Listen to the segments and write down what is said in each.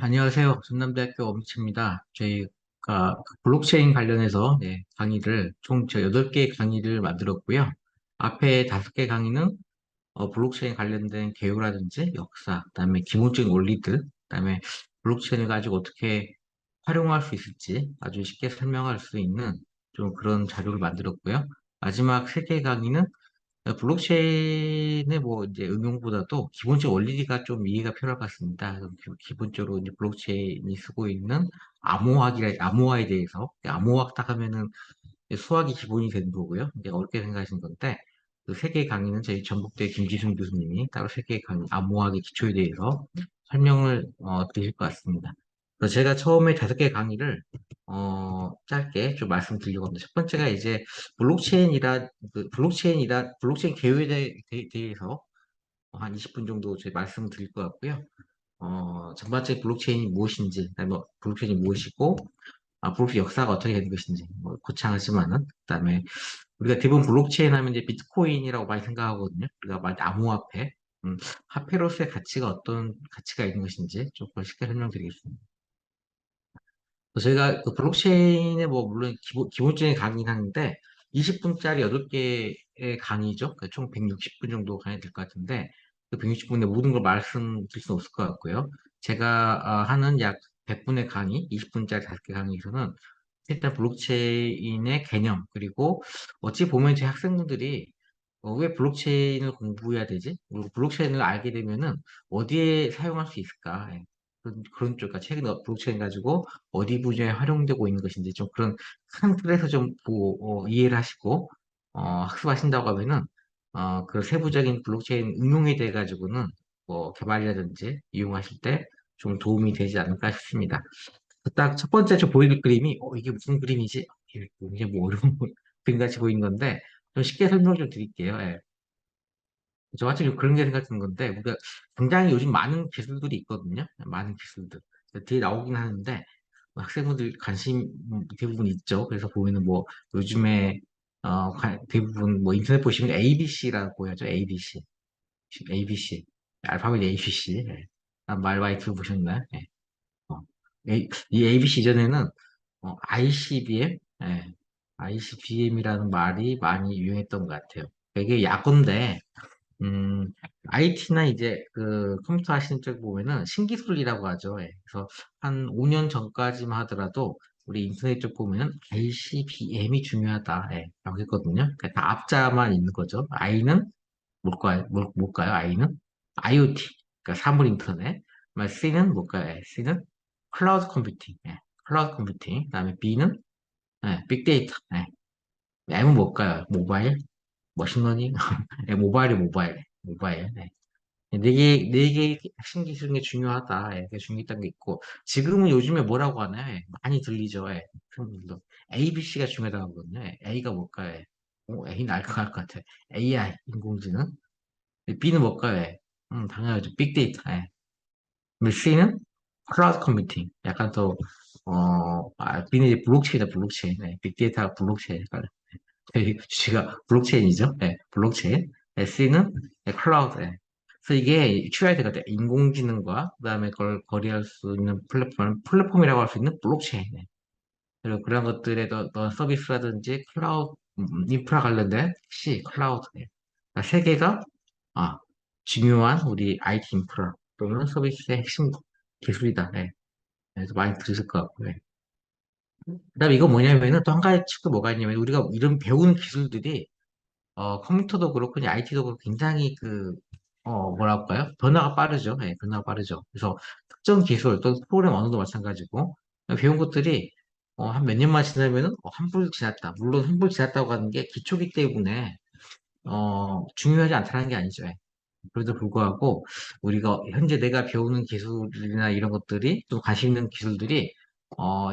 안녕하세요. 전남대학교 엄치입니다. 저희가 그 블록체인 관련해서 강의를 총 8개 강의를 만들었고요. 앞에 5개 강의는 블록체인 관련된 개요라든지 역사, 그다음에 기본적인 원리들, 그다음에 블록체인을 가지고 어떻게 활용할 수 있을지 아주 쉽게 설명할 수 있는 좀 그런 자료를 만들었고요. 마지막 3개 강의는 블록체인의 뭐 이제 응용보다도 기본적 원리가 좀 이해가 필요할 것 같습니다. 그래서 기본적으로 이제 블록체인이 쓰고 있는 암호화에 대해서 암호화 딱 하면은 이제 수학이 기본이 되는 거고요. 이제 어렵게 생각하시는 건데 그 세 개 강의는 저희 전북대 김지순 교수님이 따로 세 개 강의 암호화의 기초에 대해서 설명을 드릴 것 같습니다. 그래서 제가 처음에 5개 강의를 짧게 좀 말씀드리려고 합니다. 첫 번째가 이제 블록체인 개요에 대해서 한 20분 정도 제 말씀을 드릴 것 같고요. 전반적인 블록체인이 무엇인지, 그다음에 뭐 블록체인이 무엇이고, 블록체인 역사가 어떻게 되는 것인지, 뭐 거창하지만은, 그다음에 우리가 대부분 블록체인 하면 이제 비트코인이라고 많이 생각하거든요. 우리가 많이 암호화폐, 화폐로서의 가치가 어떤 가치가 있는 것인지 조금 쉽게 설명드리겠습니다. 저희가 그 블록체인의 뭐 물론 기본적인 강의는 하는데 20분짜리 8개의 강의죠. 그러니까 총 160분 정도 강의 될 것 같은데 그 160분에 모든 걸 말씀드릴 수는 없을 것 같고요. 제가 하는 약 100분의 강의, 20분짜리 5개 강의에서는 일단 블록체인의 개념 그리고 어찌 보면 제 학생분들이 왜 블록체인을 공부해야 되지? 그리고 블록체인을 알게 되면은 어디에 사용할 수 있을까? 그런 쪽, 그러니까 최근 블록체인 가지고 어디 분야에 활용되고 있는 것인지 좀 그런 큰 틀에서 좀 이해를 하시고 학습하신다고 하면은 그 세부적인 블록체인 응용에 대해 가지고는 뭐 개발이라든지 이용하실 때 좀 도움이 되지 않을까 싶습니다. 딱 첫 번째 저 보이는 그림이 이게 무슨 그림이지? 이게 굉장히 뭐 어려운 그림 같이 보이는 건데 좀 쉽게 설명 좀 드릴게요. 예. 저 같은 경우 그런 게 생각드는 건데, 우리가 굉장히 요즘 많은 기술들이 있거든요. 많은 기술들. 뒤에 나오긴 하는데, 뭐 학생분들 관심 대부분 있죠. 그래서 보면은 뭐, 요즘에, 대부분 뭐 인터넷 보시면 ABC라고 하죠. ABC. ABC. 알파벳 ABC. 예. 말 많이 들어보셨나요? 예. 어. 이 ABC 이전에는, ICBM? 예. ICBM이라는 말이 많이 유행했던 것 같아요. 이게 약어인데, 음, IT나 이제 그 컴퓨터 하시는 쪽 보면은 신기술이라고 하죠. 예. 그래서 한 5년 전까지만 하더라도 우리 인터넷 쪽 보면은 ICBM이 중요하다. 예. 라고 했거든요. 그러니까 다 앞자만 있는 거죠. I는 뭘까요? I는 IoT. 그러니까 사물 인터넷. 그다음에 C는 뭘까요? 예. C는 클라우드 컴퓨팅. 예. 클라우드 컴퓨팅. 그다음에 B는 빅데이터. 예. M은 뭘까요? 모바일. 머신러닝. 예, 모바일. 네. 네 개의 핵심 기술 중에 중요하다. 예, 그게 중요했던 게 있고, 지금은 요즘에 뭐라고 하나요? 예, 많이 들리죠. 예, 학생분들도. ABC가 중요하다고 하거든요. 예, A가 뭘까요? 예, A는 알 것 같아. AI, 인공지능. B는 뭘까요? 예, 당연하죠. 빅데이터. 예. 그리고 C는 클라우드 컴퓨팅. 약간 더, B는 이제 블록체인이다, 블록체인. 예, 빅데이터가 블록체인. 주제가 블록체인이죠. 네, 블록체인. C는 클라우드. 그래서 이게 추가가 되거든요. 인공지능과 그다음에 그걸 거래할 수 있는 플랫폼이라고 할 수 있는 블록체인. 네. 그리고 그런 것들에 더 서비스라든지 클라우드 인프라 관련된 클라우드. 네. 그러니까 세 개가 아, 중요한 우리 IT 인프라 또는 서비스의 핵심 기술이다. 네. 그래서 많이 들으실 것 같고요. 그다음에 이거 뭐냐면은 또 한 가지 측도 뭐가 있냐면 우리가 이런 배우는 기술들이 컴퓨터도 그렇고, IT도 그렇고, 굉장히 뭐랄까요? 변화가 빠르죠. 예, 변화가 빠르죠. 그래서 특정 기술, 또 프로그램 언어도 마찬가지고, 배운 것들이, 한 몇 년만 지나면은, 한 불 지났다. 물론 한 불 지났다고 하는 게 기초기 때문에, 중요하지 않다는 게 아니죠. 예. 그래도 불구하고, 우리가 현재 내가 배우는 기술이나 이런 것들이, 또 관심 있는 기술들이,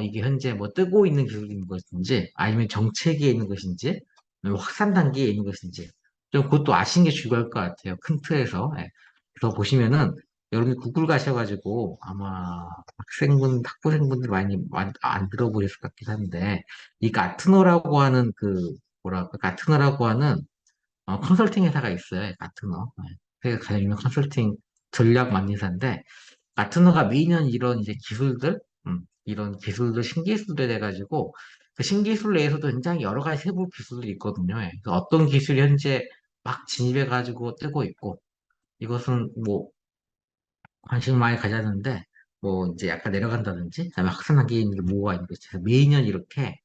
이게 현재 뭐 뜨고 있는 기술인 것인지, 아니면 정체기에 있는 것인지, 아니면 확산 단계에 있는 것인지, 좀 그것도 아시는 게 중요할 것 같아요. 큰 틀에서. 예. 그래서 보시면은, 여러분이 구글 가셔가지고, 아마 학부생분들 많이 안 들어보셨을 것 같긴 한데, 이 가트너라고 하는 가트너라고 하는 컨설팅 회사가 있어요. 가트너. 네. 세계 가장 유명한 컨설팅 전략 만든 회사인데, 가트너가 매년 이런 이제 기술들, 이런 기술들, 신기술들 해가지고, 그 신기술 내에서도 굉장히 여러 가지 세부 기술들이 있거든요. 예. 그래서 어떤 기술이 현재 막 진입해가지고 뜨고 있고, 이것은 뭐 관심을 많이 가졌는데, 뭐 이제 약간 내려간다든지, 그다음에 확산하게 있는 게 뭐가 있는 거죠. 그래서 매년 이렇게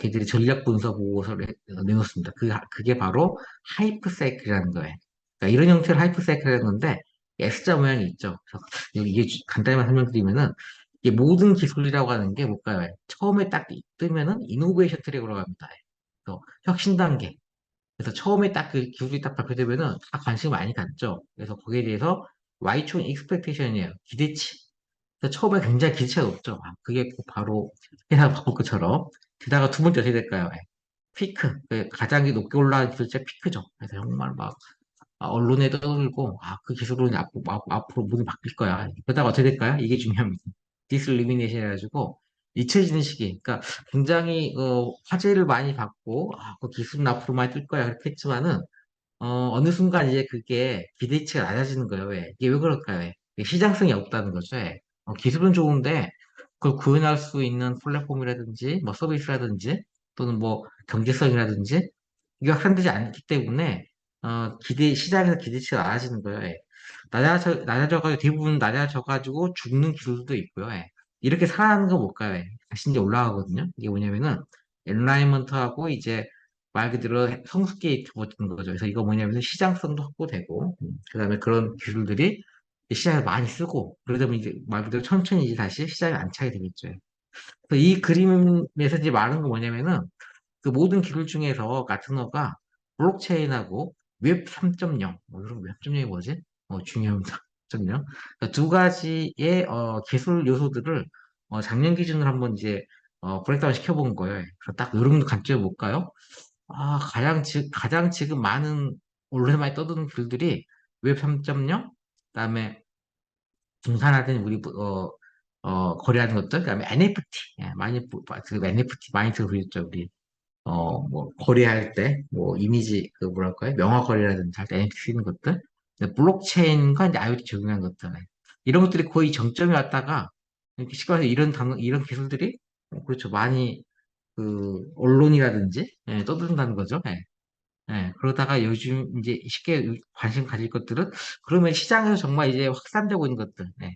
걔들이 전략 분석 보고서를 내놓습니다. 그게 바로 하이프 사이클이라는 거예요. 그러니까 이런 형태의 하이프 사이클이라는 건데, S자 모양이 있죠. 그래서 이게 간단히만 설명드리면은, 이게 모든 기술이라고 하는 게 뭘까요? 처음에 딱 뜨면은 이노베이션 트랙으로 갑니다. 그래서 혁신 단계. 그래서 처음에 딱 그 기술이 딱 발표되면은 다 관심 많이 갖죠. 그래서 거기에 대해서 Y촌 익스펙테이션이에요. 기대치. 그래서 처음에 굉장히 기대치가 높죠. 그게 바로 회사 바꿀 것처럼. 게다가 두 번째 어떻게 될까요? 피크. 가장 높게 올라간 기술자 피크죠. 그래서 정말 막 언론에 떠들고, 그 기술은 앞으로 모두 바뀔 거야. 그러다가 어떻게 될까요? 이게 중요합니다. 디스리미네이션 해가지고, 잊혀지는 시기. 그러니까 굉장히, 화제를 많이 받고, 그 기술은 앞으로 많이 뜰 거야. 그렇게 했지만은, 어느 순간 이제 그게 기대치가 낮아지는 거예요. 왜? 이게 왜 그럴까요? 왜? 이게 시장성이 없다는 거죠. 왜? 기술은 좋은데, 그걸 구현할 수 있는 플랫폼이라든지, 뭐 서비스라든지, 또는 뭐 경제성이라든지, 이게 확산되지 않기 때문에 시장에서 기대치가 낮아지는 거예요. 예. 낮아져가지고 대부분 낮아져가지고 죽는 기술도 있고요. 예. 이렇게 살아나는 건 뭘까요? 예. 다시 이제 올라가거든요. 이게 뭐냐면은 엔라이먼트하고 이제 말 그대로 성숙기에 접어드는 거죠. 그래서 이거 뭐냐면 시장성도 확보되고 그다음에 그런 기술들이 시장에 많이 쓰고 그러다 보면 이제 말 그대로 천천히 이제 다시 시장에 안착이 되겠죠. 그래서 이 그림에서 이제 말하는 건 뭐냐면은 그 모든 기술 중에서 가트너가 블록체인하고 웹 3.0, 그럼 웹 3.0이 뭐지? 중요합니다. 3.0. 그러니까 두 가지의 기술 요소들을 작년 기준으로 한번 이제 브레이크다운 시켜본 거예요. 그래서 딱 이런 관점을 볼까요? 가장 지금 많은 온라인 많이 떠드는 기술들이 웹 3.0, 그다음에 분산화된 우리 거래하는 것들, 그다음에 NFT, 예, NFT 많이 들어보셨죠, 우리. 뭐, 거래할 때, 뭐, 이미지, 뭐랄까요? 명화 거래라든지 할 때 NFT 쓰는 것들, 블록체인과 이제 IoT 적용한 것들, 이런 것들이 거의 정점에 왔다가, 이렇게 시간에서 이런 기술들이, 그렇죠. 많이, 언론이라든지, 예, 떠든다는 거죠. 예. 예, 그러다가 요즘 이제 쉽게 관심 가질 것들은, 그러면 시장에서 정말 이제 확산되고 있는 것들, 예.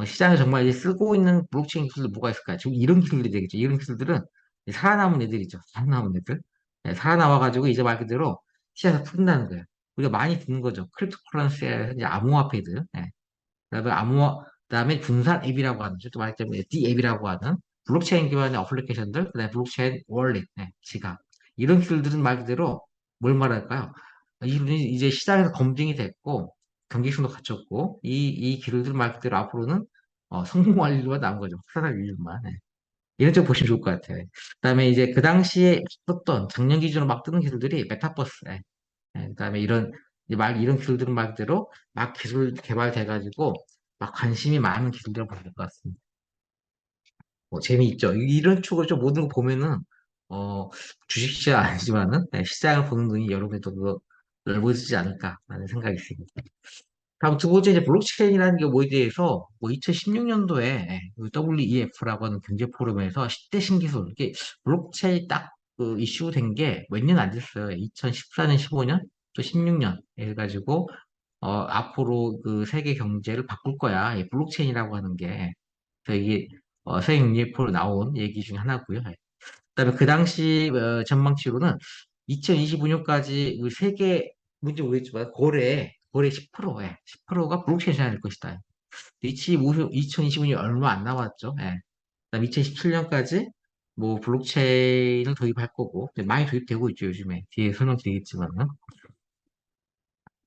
시장에 정말 이제 쓰고 있는 블록체인 기술들 뭐가 있을까요? 지금 이런 기술들이 되겠죠. 이런 기술들은 이제 살아남은 애들이죠. 살아남은 애들. 네, 살아남아가지고 이제 말 그대로 시장에서 푼다는 거예요. 우리가 많이 듣는 거죠. 크립토커런시에 이제 암호화폐들. 네. 그다음에 분산 앱이라고 하는, 또 말했자면 D 앱이라고 하는 블록체인 기반의 어플리케이션들, 그다음에 블록체인 월렛, 네, 지갑. 이런 기술들은 말 그대로 뭘 말할까요? 이들이 이제 시장에서 검증이 됐고, 경쟁성도 갖췄고, 이 기술들 말 그대로 앞으로는 성공할 일만 남은 거죠. 확산할 일만. 네. 이런 쪽 보시면 좋을 것 같아요. 그다음에 이제 그 당시에 썼던 작년 기준으로 막 뜨는 기술들이 메타버스, 그다음에 이런 기술들은 말 그대로 막 기술 개발돼가지고 막 관심이 많은 기술이라고 보면 될 것 같습니다. 뭐 재미있죠. 이런 쪽으로 좀 모든 거 보면은 어 주식시장 아니지만은 시장을 보는 눈이 여러분도 더 넓어지지 않을까라는 생각이 있습니다. 다음 두 번째 이제 블록체인이라는 게 뭐에 대해서 뭐 2016년도에 WEF라고 하는 경제 포럼에서 10대 신기술 이게 블록체인 딱 이슈된 게 몇 년 안 됐어요. 2014년, 15년, 또 16년 해가지고 앞으로 그 세계 경제를 바꿀 거야. 이 블록체인이라고 하는 게. 그래서 이게 세계 경제 포럼에 나온 얘기 중에 하나고요. 그다음에 그 당시 전망치로는 2025년까지 세계 문제 모르겠지만 거래 10%에 10%가 블록체인 시장일 것이다. 2025년 얼마 안 남았죠. 예. 그다음 2017년까지 뭐 블록체인을 도입할 거고 이제 많이 도입되고 있죠 요즘에 뒤에 설명드리겠지만은.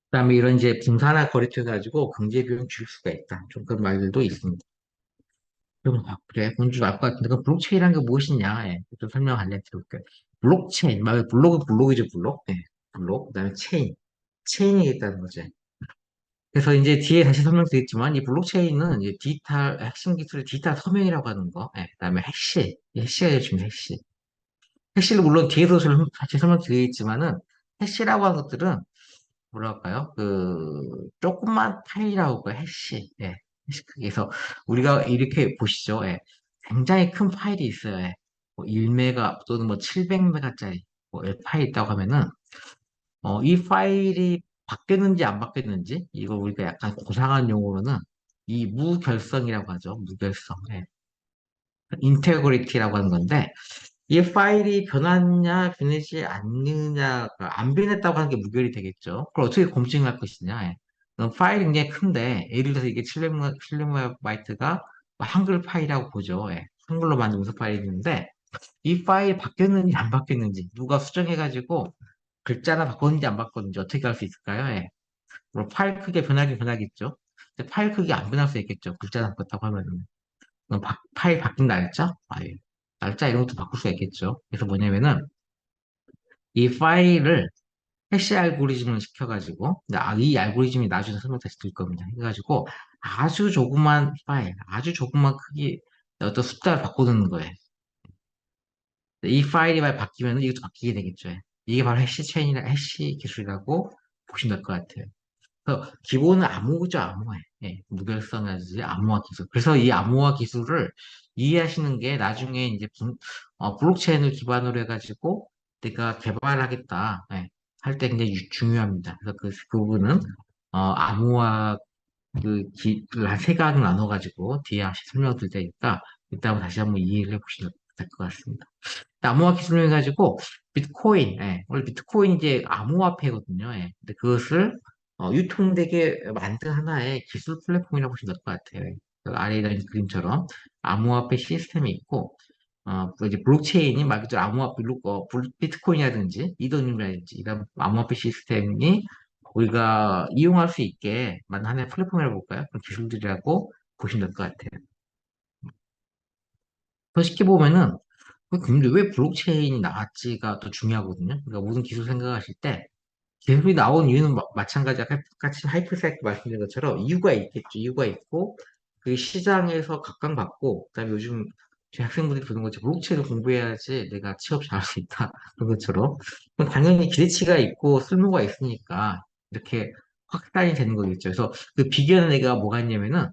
그다음에 이런 이제 분산화 거래투 해가지고 경제 비용 줄일 수가 있다. 좀 그런 말들도 있습니다. 그럼 그래 그건 줄 알 것 같은데 그 블록체인이라는 게 무엇이냐? 예. 좀 설명 알려드릴게요. 블록체인 말 블록이죠 블록. 네. 블록 그다음에 체인이 있다는 거죠. 그래서 이제 뒤에 다시 설명드리겠지만 이 블록체인은 이제 디지털 핵심 기술의 디지털 서명이라고 하는 거, 그다음에 해시, 이 해시가 제일 중요해 해시. 해시를 물론 뒤에도 같이 설명드리겠지만은 해시라고 하는 것들은 뭐랄까요? 조금만 파일이라고 해요 해시. 예. 그래서 우리가 이렇게 보시죠. 예. 굉장히 큰 파일이 있어요. 예. 뭐 1메가 또는 뭐 700메가짜리 뭐 파일이 있다고 하면은 이 파일이 바뀌었는지 안 바뀌었는지 이거 우리가 약간 고상한 용어로는 이 무결성이라고 하죠. 무결성. 예. 인테그리티라고 하는 건데 이 파일이 변했냐 변하지 않느냐가 안 변했다고 하는 게 무결이 되겠죠. 그걸 어떻게 검증할 것이냐. 예. 그럼 파일이 굉장히 큰데 예를 들어서 이게 700MB가 한글 파일이라고 보죠. 예. 한글로 만든 문서 파일이 있는데 이 파일이 바뀌었는지 안 바뀌었는지 누가 수정해가지고 글자나 바꿨는지 안 바꿨는지 어떻게 알 수 있을까요? 예. 그럼 파일 크기 변하긴 변하겠죠. 근데 파일 크기 안 변할 수 있겠죠. 글자나 바꿨다고 하면은. 그럼 파일 바뀐 날짜? 예. 날짜 이런 것도 바꿀 수가 있겠죠. 그래서 뭐냐면은 이 파일을 해시 알고리즘을 시켜가지고 이 알고리즘이 나중에 설명 다시 드릴 겁니다. 해가지고 아주 조그만 파일, 아주 조그만 크기 어떤 숫자를 바꿔놓는 거예요. 이 파일이 만 바뀌면 이것도 바뀌게 되겠죠. 이게 바로 해시 체인이나 해시 기술이라고 보시면 될 것 같아요. 그래서 기본은 암호죠, 암호에. 예, 무결성이라든지 암호화 기술. 그래서 이 암호화 기술을 이해하시는 게 나중에 이제 블록체인을 기반으로 해가지고 내가 개발하겠다, 예, 할 때 굉장히 중요합니다. 그래서 그 부분은 암호화 그 한 세 가지 나눠가지고 뒤에 다시 설명드릴 테니까 이따 한번 다시 한번 이해를 해보시면 될 것 같습니다. 암호화 기술을 해가지고 비트코인, 예, 원래 비트코인 이제 암호화폐거든요. 예. 근데 그것을 유통되게 만든 하나의 기술 플랫폼이라고 보시면 될 것 같아요. 그 아래에 있는 그림처럼 암호화폐 시스템이 있고 그 이제 블록체인이 말 그대로 암호화폐 비트코인이라든지 이더리움이라든지 이런 암호화폐 시스템이 우리가 이용할 수 있게 만든 하나의 플랫폼이라고 볼까요? 그런 기술들이라고 보시면 될 것 같아요. 더 쉽게 보면은 근데 왜 블록체인이 나왔지가 더 중요하거든요. 그러니까 모든 기술 생각하실 때 기술이 나온 이유는 마찬가지 같이 하이퍼사이클 말씀드린 것처럼 이유가 있겠죠. 이유가 있고 그 시장에서 각광받고 그다음에 요즘 제 학생분들이 그런 거죠. 블록체인을 공부해야지 내가 취업 잘할 수 있다. 그런 것처럼 그럼 당연히 기대치가 있고 쓸모가 있으니까 이렇게 확산이 되는 거겠죠. 그래서 그 비교하는 애가 뭐가 있냐면은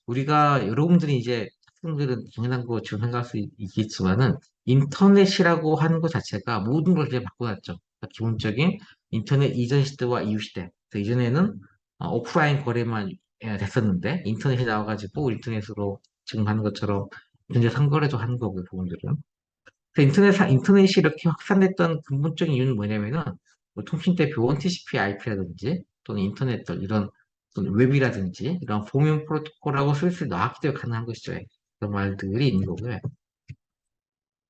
우리가 여러분들이 이제 학생들은 당연한 것처럼 생각할 수 있겠지만은 인터넷이라고 하는 것 자체가 모든 걸 그냥 바꿔놨죠. 그러니까 기본적인 인터넷 이전 시대와 이후 시대. 그래서 이전에는 오프라인 거래만 됐었는데 인터넷이 나와가지고 인터넷으로 지금 하는 것처럼 현재 상거래도 하는 거고요, 부분들은. 그래서 인터넷이 이렇게 확산됐던 근본적인 이유는 뭐냐면은 뭐 통신 대표 원 TCP/IP라든지 또는 인터넷들 이런 또는 웹이라든지 이런 포용 프로토콜하고 슬슬 나왔기 때문에 가능한 것이죠. 그런 말들이 있는 거고요.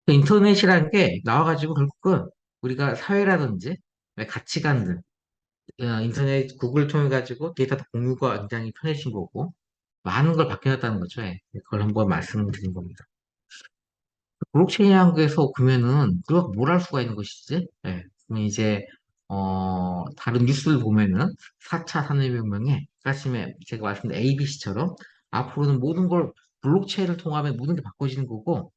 그 인터넷이라는 게 나와가지고 결국은 우리가 사회라든지 가치관들 인터넷 구글 통해 가지고 데이터 공유가 굉장히 편해진 거고 많은 걸 바뀌었다는 거죠. 예. 그걸 한번 말씀드린 겁니다. 블록체인이라는 게서 보면은 누가 뭘 할 수가 있는 것이지? 예. 그러면 이제 다른 뉴스를 보면은 4차 산업혁명에 아침에 제가 말씀드린 ABC처럼 앞으로는 모든 걸 블록체인을 통하면 모든 게 바꿔지는 거고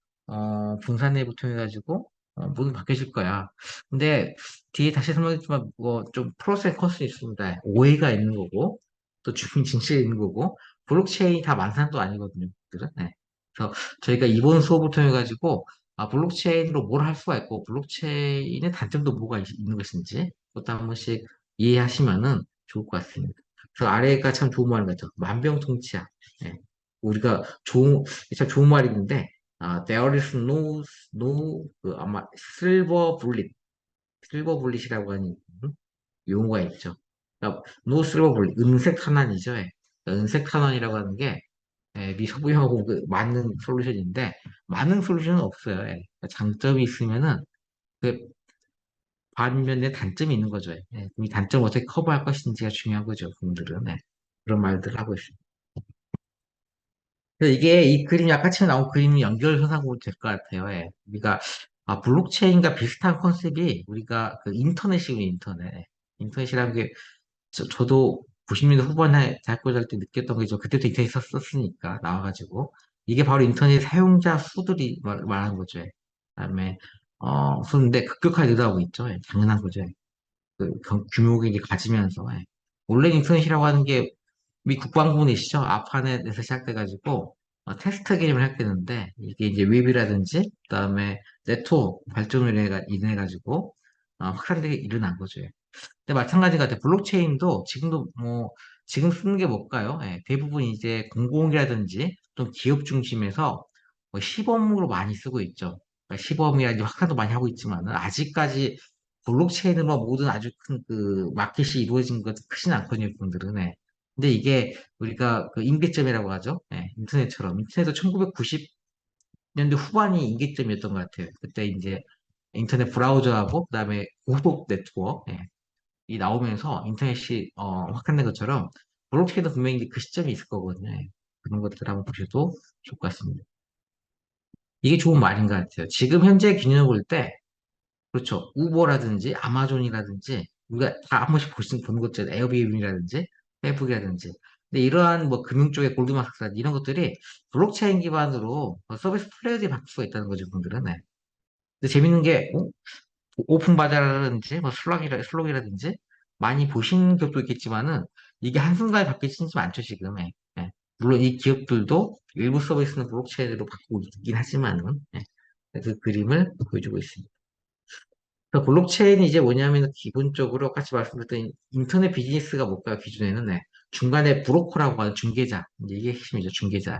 분산 내부 통해 가지고 모든 게 바뀌어질 거야. 근데 뒤에 다시 설명했지만 뭐 좀 프로세스 커스 있습니다. 오해가 있는 거고 또 주민 진실이 있는 거고 블록체인이 다 만산도 아니거든요. 그들은. 네. 그래서 저희가 이번 수업을 통해 가지고 블록체인으로 뭘 할 수가 있고, 블록체인의 단점도 뭐가 는 것인지, 그것도 한 번씩 이해하시면은 좋을 것 같습니다. 그래서 아래가 참 좋은 말 같죠. 만병통치약. 예. 우리가 참 좋은 말이 있는데, there is 아마 실버 불릿이라고 하는 용어가 있죠. 그러니까 no silver bullet, 은색 탄환이죠. 예. 그러니까 은색 탄환이라고 하는 게 미소부하고 맞는 솔루션인데 많은 솔루션은 없어요. 예. 그러니까 장점이 있으면은 그 반면에 단점이 있는 거죠. 예. 그럼 이 단점을 어떻게 커버할 것인지가 중요한 거죠. 분들은 그런 말들을 하고 있습니다. 그래서 이게 이 그림 아까 처음 나온 그림이 연결선상으로 될 것 같아요. 예. 우리가 블록체인과 비슷한 컨셉이 우리가 그 인터넷이고 인터넷. 인터넷이라는 게 저도 90년대 후반에 대학교 다닐 때 느꼈던 게죠. 그때도 인터넷 썼으니까 나와가지고 이게 바로 인터넷 사용자 수들이 말하는 거죠. 그다음에 수인데 급격하게 늘어나고 있죠. 당연한 거죠. 그 규모가 이제 가지면서 원래 인터넷이라고 하는 게 미 국방부이시죠? 아파넷에서 시작돼가지고 테스트 개념을 시작되는데 이게 이제 웹이라든지 그다음에 네트워크 발전으로 인해 가지고 확산되게 일어난 거죠. 근데 마찬가지 같아요. 블록체인도 지금도 뭐 지금 쓰는 게 뭘까요? 예, 대부분 이제 공공이라든지 또 기업 중심에서 뭐 시범으로 많이 쓰고 있죠. 그러니까 시범이라든지 확산도 많이 하고 있지만은 아직까지 블록체인으로 모든 아주 큰 그 마켓이 이루어진 것 크진 않거든요, 분들은. 예. 근데 이게 우리가 그 임계점이라고 하죠. 예, 인터넷처럼. 인터넷도 1990년대 후반이 임계점이었던 것 같아요. 그때 이제 인터넷 브라우저하고 그다음에 고속 네트워크 이 나오면서 인터넷이 확산된 것처럼 블록체인도 분명히 그 시점이 있을 거거든요. 예. 그런 것들 한번 보셔도 좋을 것 같습니다. 이게 좋은 말인 것 같아요. 지금 현재 기준을 볼 때, 그렇죠. 우버라든지 아마존이라든지 우리가 다 한 번씩 보는 것들, 에어비앤비라든지 페이북이라든지. 근데 이러한 뭐 금융 쪽의 골드만삭스 이런 것들이 블록체인 기반으로 서비스 플레이어들이 바뀔 수가 있다는 거죠, 분들은. 네. 근데 재밌는 게 오픈 바자라든지 뭐 슬럭이라든지 많이 보신 기업도 있겠지만은 이게 한순간에 바뀌지는 않죠 지금. 예. 예. 물론 이 기업들도 일부 서비스는 블록체인으로 바꾸고 있긴 하지만은 그 그림을 보여주고 있습니다. 그래서 블록체인이 이제 뭐냐면 기본적으로 같이 말씀드렸던 인터넷 비즈니스가 뭘까요? 기존에는 중간에 브로커라고 하는 중개자 이제 이게 핵심이죠 중개자.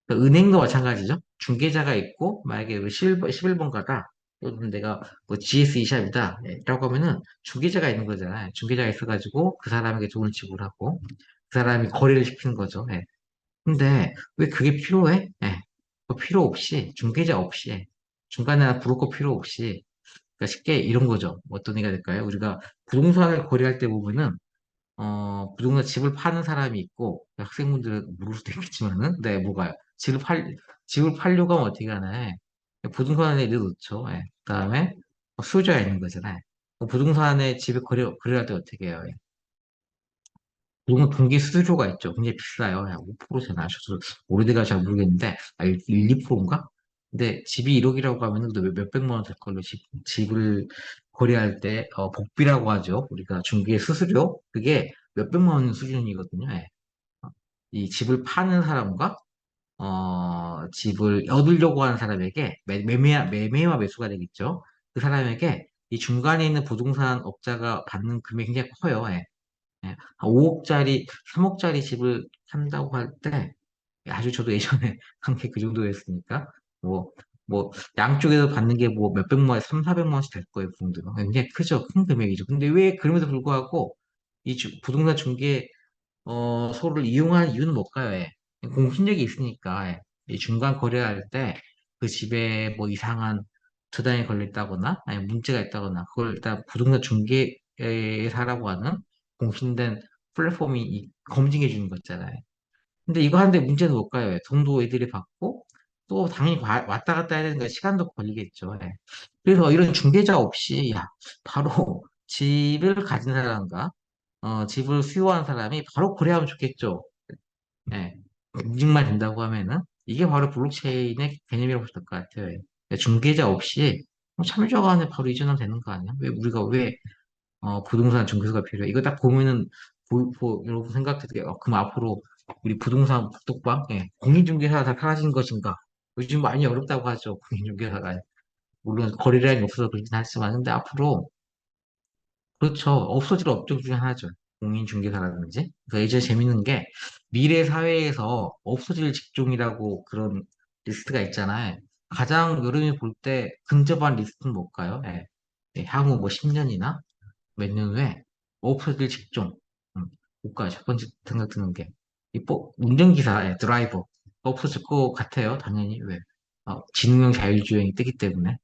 그러니까 은행도 마찬가지죠. 중개자가 있고, 만약에 11번 가다, 또는 내가 뭐 GS 이샵이다, 라고 하면은 중개자가 있는 거잖아요. 중개자가 있어가지고 그 사람에게 돈을 지불하고, 그 사람이 거래를 시키는 거죠. 예. 근데 왜 그게 필요해? 예. 그 필요 없이, 중개자 없이, 중간에 브로커 필요 없이, 그러니까 쉽게 이런 거죠. 어떤 얘기가 될까요? 우리가 부동산을 거래할 때 보면은 부동산 집을 파는 사람이 있고, 학생분들은 모를 수도 있겠지만은, 네, 뭐가요? 집을 팔려고 하면 어떻게 하나요? 부동산에 넣죠. 예. 그다음에 수요자가 있는 거잖아요. 부동산에 집을 거래할 때 어떻게 해요? 예. 부동산 등기 수수료가 있죠. 굉장히 비싸요. 5%잖아요. 저도 오래돼가 잘 모르겠는데, 1, 2%인가? 근데 집이 1억이라고 하면은 또 몇백만 원 될 걸로 집을 거래할 때, 복비라고 하죠. 우리가 중개 수수료? 그게 몇백만 원 수준이거든요. 예. 이 집을 파는 사람과 집을 얻으려고 하는 사람에게 매매와 매수가 되겠죠. 그 사람에게 이 중간에 있는 부동산 업자가 받는 금액이 굉장히 커요. 예. 예. 5억짜리, 3억짜리 집을 산다고 할 때, 아주 저도 예전에 한 게 그 정도였으니까, 뭐, 양쪽에서 받는 게 뭐 몇백만 원, 3, 400만 원씩 될 거예요, 부동들은. 굉장히 크죠. 큰 금액이죠. 근데 왜, 그럼에도 불구하고, 부동산 중개 서로를 이용하는 이유는 뭘까요? 예. 공신력이 있으니까, 이 중간 거래할 때 그 집에 뭐 이상한 저당이 걸렸다거나, 아니 문제가 있다거나, 그걸 일단 부동산 중개사라고 하는 공신된 플랫폼이 검증해 주는 거잖아요. 근데 이거 하는데 문제는 뭘까요? 예. 돈도 애들이 받고, 또 당연히 왔다 갔다 해야 되니까 시간도 걸리겠죠. 예. 그래서 이런 중개자 없이, 야, 바로 집을 가진 사람과 집을 수요하는 사람이 바로 거래하면 좋겠죠. 예. 인증만 된다고 하면은 이게 바로 블록체인의 개념이라고 볼 것 같아요. 예. 중개자 없이 참여자가 안에 바로 이전하면 되는 거 아니야? 왜 우리가 왜 부동산 중개소가 필요해? 이거 딱 보면은 여러분 생각되게 그럼 앞으로 우리 부동산 북독방 공인중개사가 다 사라진 것인가? 요즘 많이 어렵다고 하죠. 공인중개사가 물론 거래량이 없어서 그렇긴 하지만 근데 앞으로 그렇죠. 없어질 업종 중에 하나죠. 공인중개사라든지. 그래서 예전에 재밌는 게 미래 사회에서 없어질 직종이라고 그런 리스트가 있잖아요. 가장 여름이 볼 때 근접한 리스트는 뭘까요? 향후 뭐 10년이나 몇 년 후에 없어질 직종. 음, 뭘까요? 첫 번째 생각 드는 게. 운전기사, 드라이버. 없어질 것 같아요. 당연히. 왜? 지능형 자율주행이 뜨기 때문에.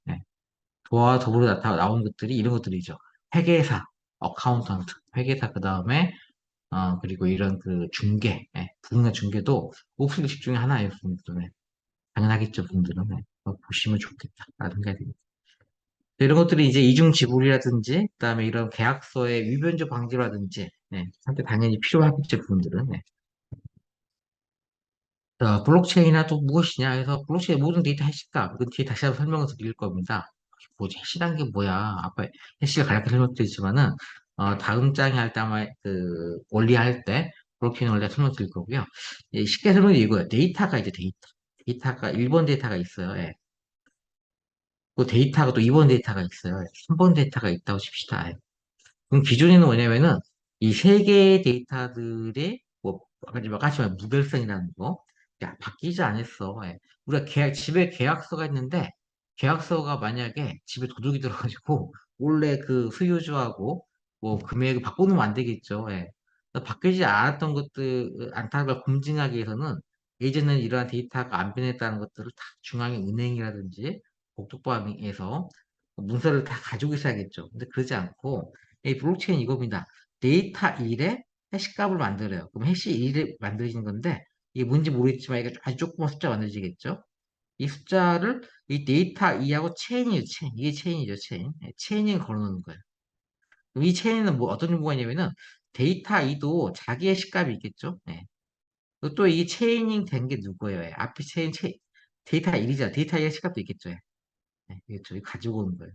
그와 더불어 나온 것들이 이런 것들이죠. 회계사, 어카운턴트, 회계사 그 다음에 그리고 이런 그 중개, 부동산 중개도 옵스 중에 하나예요, 분들은. 당연하겠죠, 분들은. 보시면 좋겠다라는 생각이 듭니다. 이런 것들이 이제 이중 지불이라든지, 그다음에 이런 계약서의 위변조 방지라든지, 한테 당연히 필요하겠죠, 분들은. 자, 블록체인이나 또 무엇이냐 해서 블록체인 모든 데이터 해시다. 이건 뒤에 다시 한번 설명을 드릴 겁니다. 뭐지? 해시란 게 뭐야? 아까 해시를 간략히 설명드렸지만은 다음 장에 할 때 아마 그 원리 할 때 블록체인을 내가 설명드릴 거고요. 예, 쉽게 설명드리면 이거예요. 데이터가 이제 데이터. 데이터가 1번 데이터가 있어요. 예. 그 데이터가 또 2번 데이터가 있어요. 3번 데이터가 있다고 칩시다. 예. 그럼 기존에는 뭐냐면은 이 세 개의 데이터들의 뭐 아까 말한 무결성이라는 거 야, 바뀌지 않았어. 예. 우리가 집에 계약서가 있는데 계약서가 만약에 집에 도둑이 들어가지고 원래 그 수요주하고 뭐 금액을 바꿔놓으면 안 되겠죠. 예. 그래서 바뀌지 않았던 것들 않다는 걸 검증하기 위해서는 예전에는 이러한 데이터가 안 변했다는 것들을 다 중앙의 은행이라든지 복독방에서 문서를 다 가지고 있어야겠죠. 근데 그러지 않고 이 블록체인 이겁니다. 데이터 1에 해시값을 만들어요. 그럼 해시 1을 만들어지는 건데 이게 뭔지 모르겠지만 이게 아주 조그만 숫자 만들어지겠죠. 이 숫자를 이 데이터 2하고 체인이죠. 체인. 이게 체인이죠. 체인. 네, 체인을 걸어놓는 거예요. 그럼 이 체인은 뭐 어떤 정보가 있냐면은 데이터 2도 자기의 시값이 있겠죠. 네. 그리고 또 이 체이닝 된 게 누구예요? 예. 앞에 데이터 1이죠. 데이터 2의 시값도 있겠죠. 예. 네, 이거 가지고 오는 거예요.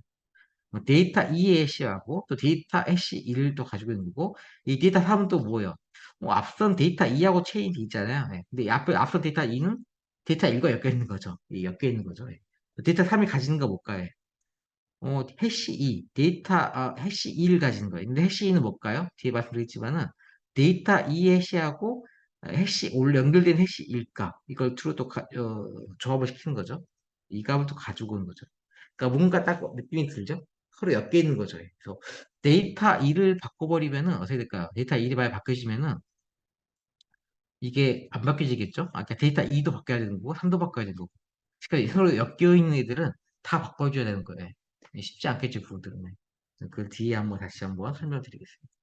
데이터 2의 해시하고 또 데이터 해시 1을 또 가지고 있는 거고 이 데이터 3은 또 뭐예요? 앞선 데이터 2하고 체인이 돼 있잖아요. 예. 근데 이 앞선 데이터 2는 데이터 1과 엮여 있는 거죠. 엮여 있는 거죠. 예. 데이터 3이 가지는 거 뭘까요? 해시 2, 해시 2를 가지는 거예요. 근데 해시 2는 뭘까요? 뒤에 말씀드렸지만은 데이터 2 해시하고 해시 올 연결된 해시 1값 이걸 true로 또 조합을 시키는 거죠. 이 값을 또 가지고 오는 거죠. 그러니까 뭔가 딱 느낌이 들죠? 서로 엮여 있는 거죠. 그래서 데이터 2를 바꿔버리면은 어떻게 될까요? 데이터 1이 만약 바뀌어지면은 이게 안 바뀌어지겠죠? 그러니까 데이터 2도 바뀌어야 되는 거고 3도 바뀌어야 되는 거고. 그러니까 서로 엮여 있는 애들은 다 바꿔줘야 되는 거예요. 쉽지 않겠죠, 그분들은. 그 뒤에 다시 한번 설명드리겠습니다.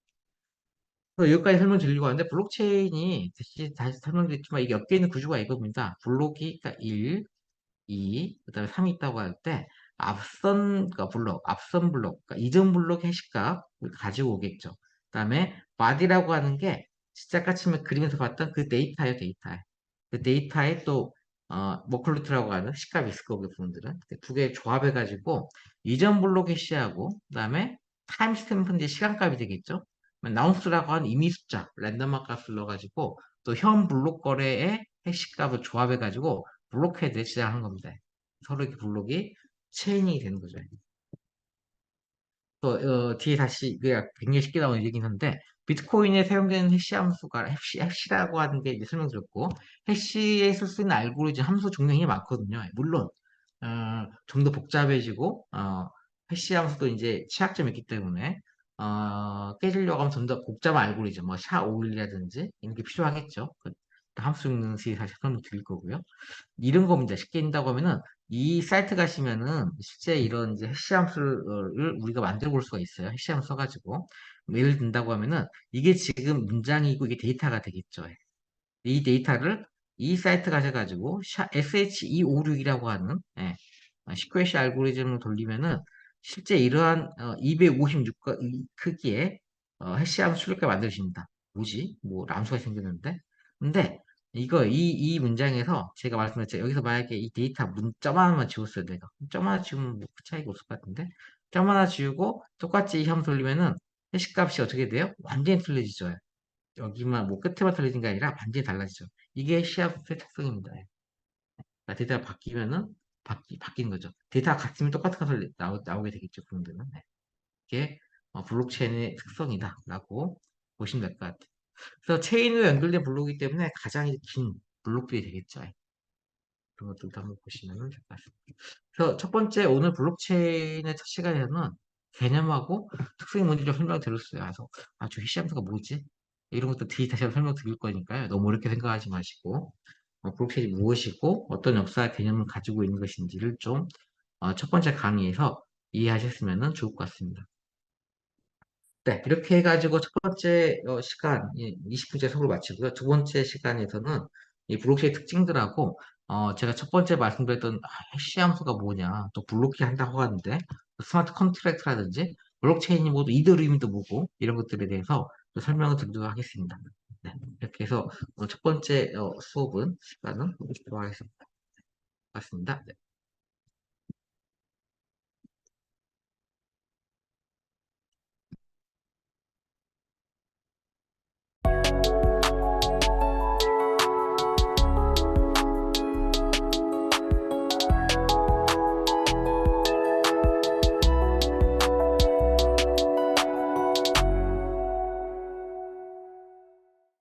그래서 여기까지 설명드리려고 하는데 블록체인이 다시 설명드렸지만 이게 엮여 있는 구조가 이겁니다. 블록이 그러니까 1, 2, 그다음에 3이 있다고 할 때 그러니까 앞선 블록, 그러니까 이전 블록 해시값을 가지고 오겠죠. 그다음에 body라고 하는 게 진짜 까치면 그림에서 봤던 그 데이터예요, 데이터. 그 데이터에 또 머클루트라고 하는 시값이 있을 거고 부분들은 두 개 조합해가지고 이전 블록 해시하고 그다음에 타임 스탬프는 이제 시간값이 되겠죠. 나운스라고 하는 임의 숫자, 랜덤화 값을 넣어가지고 또 현 블록 거래의 해시값을 조합해가지고 블록 헤드에 지정하는 겁니다. 서로 이렇게 블록이 체인이 되는 거죠. 또 뒤에 다시 그냥 굉장히 쉽게 나오는 얘기긴 한데 비트코인에 사용되는 해시 함수가 해시라고 하는 게 이제 설명드렸고 해시에 쓸 수 있는 알고리즘 함수 종류가 많거든요. 물론 좀 더 복잡해지고 해시 함수도 이제 취약점이 있기 때문에 깨지려고 하면 좀 더 복잡한 알고리즘 뭐 샤5이라든지 이런 게 필요하겠죠. 그 함수 종류는 다시 설명드릴 거고요. 이런 겁니다. 쉽게 한다고 하면은 이 사이트 가시면은 실제 이런 이제 해시함수를 우리가 만들어 볼 수가 있어요. 해시함 써가지고 예를 든다고 하면은 이게 지금 문장이고 이게 데이터가 되겠죠. 이 데이터를 이 사이트 가셔가지고 SH256이라고 하는 시퀘시 알고리즘을 돌리면은 실제 이러한 256 크기의 해시함수 출력가 만드십니다. 뭐지? 뭐 람수가 생겼는데 근데 이 문장에서 제가 말씀드렸죠. 여기서 만약에 이 데이터 점 하나만 지웠어요. 내가 점 하나 지우면 뭐그 차이가 없을 것 같은데 점 하나 지우고 똑같이 이 함수 돌리면은 해시값이 어떻게 돼요? 완전히 틀려지죠. 여기만 뭐 끝에만 틀려진 게 아니라 완전히 달라지죠. 이게 시합의 특성입니다. 그러니까 데이터가 바뀌면은 바뀌는 거죠. 데이터가 같으면 똑같은 것을 나오게 되겠죠. 그분들은. 네. 이게 블록체인의 특성이다라고 보시면 될 것 같아요. 그래서 체인으로 연결된 블록이기 때문에 가장 이제 긴 블록들이 되겠죠. 그런 것들도 한번 보시면 될 것 같습니다. 그래서 첫 번째 오늘 블록체인의 첫 시간에는 개념하고 특성이 뭔지 좀 설명드렸어요. 그래서 저 해시함수가 뭐지? 이런 것도 다시 한번 설명드릴 거니까요. 너무 어렵게 생각하지 마시고 블록체인이 무엇이고 어떤 역사 개념을 가지고 있는 것인지를 좀 첫 번째 강의에서 이해하셨으면 좋을 것 같습니다. 네, 이렇게 해가지고 첫 번째 시간 20분째 수업을 마치고요. 두 번째 시간에서는 이 블록체인 특징들하고 제가 첫 번째 말씀드렸던 해시 함수가 뭐냐, 또 블록체인 한다고 하는데 스마트 컨트랙트라든지 블록체인이 모두 이더리움도 뭐고 이런 것들에 대해서 또 설명을 드리도록 하겠습니다. 네, 이렇게 해서 첫 번째 수업은 시간은 들어가겠습니다. 맞습니다. 네.